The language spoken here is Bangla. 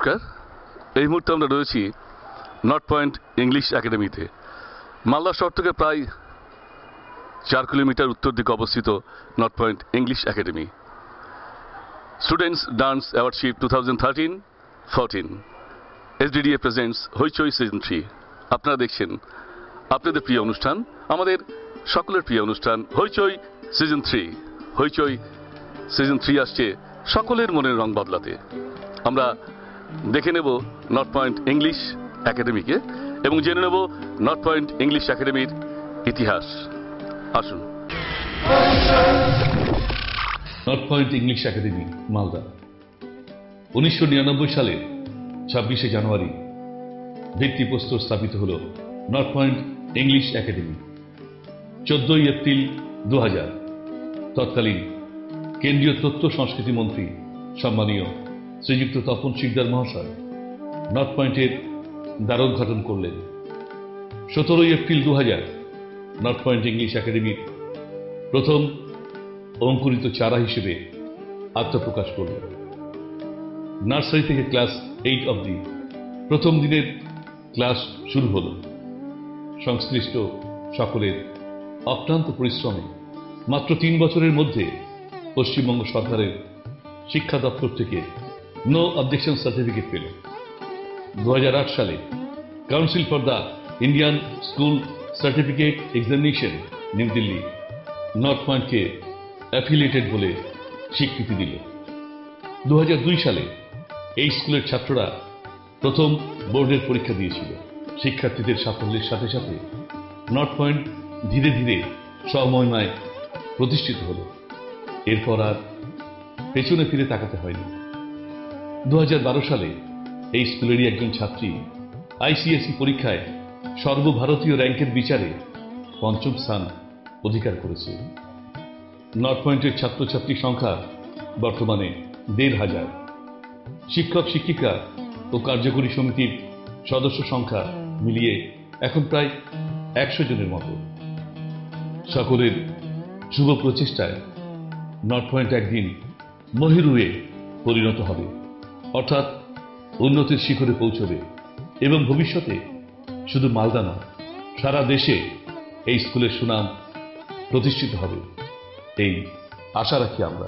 নমস্কার। এই মুহূর্তে আমরা রয়েছি নর্থ পয়েন্ট ইংলিশ একাডেমিতে। মালদা শহর থেকে প্রায় 4 কিলোমিটার উত্তর দিকে অবস্থিত North Point English Academy. Students dance awardship 2013-14 SDDA presents Hoichoi season 3। আপনারা দেখছেন আপনাদের প্রিয় অনুষ্ঠান, আমাদের সকলের প্রিয় অনুষ্ঠান হইচই সিজন 3। হইচই সিজন 3 আসছে সকলের মনের রং বদলাতে। আমরা দেখে নেব নর্থ পয়েন্ট ইংলিশ একাডেমিকে এবং জেনে নেব নর্থ পয়েন্ট ইংলিশ একাডেমির ইতিহাস। আসুন। North Point English Academy Malda 1999 সালে 26শে জানুয়ারি ভিত্তিপ্রস্তর স্থাপিত হল নর্থ পয়েন্ট ইংলিশ একাডেমি। 14ই এপ্রিল 2000 তৎকালীন কেন্দ্রীয় তথ্য সংস্কৃতি মন্ত্রী সম্মানীয় শ্রীযুক্ত তপন শিকদার মহাশয় নর্থ পয়েন্টের দ্বারোদ্ঘাটন করলেন। 17ই এপ্রিল 2000 নর্থ পয়েন্ট ইংলিশ একাডেমির প্রথম অঙ্কুরিত চারা হিসেবে আত্মপ্রকাশ করল। নার্সারি থেকে ক্লাস 8 অবধি প্রথম দিনের ক্লাস শুরু হল। সংশ্লিষ্ট সকলের অক্লান্ত পরিশ্রমে মাত্র 3 বছরের মধ্যে পশ্চিমবঙ্গ সরকারের শিক্ষা দপ্তর থেকে নো অবজেকশন সার্টিফিকেট পেল। 2008 সালে Council for the Indian School Certificate Examination New Delhi North পয়েন্টকে অ্যাফিলিয়েটেড বলে স্বীকৃতি দিল। 2002 সালে এই স্কুলের ছাত্ররা প্রথম বোর্ডের পরীক্ষা দিয়েছিল। শিক্ষার্থীদের সাফল্যের সাথে সাথে নর্থ পয়েন্ট ধীরে ধীরে স্বমহিমায় প্রতিষ্ঠিত হল। এরপর আর পেছনে ফিরে তাকাতে হয়নি। 2012 সালে এই স্কুলেরই একজন ছাত্রী ICSE পরীক্ষায় সর্বভারতীয় র্যাঙ্কের বিচারে 5ম স্থান অধিকার করেছে। নর্থ পয়েন্টের ছাত্রছাত্রীর সংখ্যা বর্তমানে 1,500। শিক্ষক শিক্ষিকা ও কার্যকরী সমিতির সদস্য সংখ্যা মিলিয়ে এখন প্রায় 100 জনের মতো। সকলের শুভ প্রচেষ্টায় নর্থ পয়েন্ট একদিন মহিরুহে পরিণত হবে, অর্থাৎ উন্নতির শিখরে পৌঁছবে এবং ভবিষ্যতে শুধু মালদা নয় সারা দেশে এই স্কুলের সুনাম প্রতিষ্ঠিত হবে, এই আশা রাখি আমরা।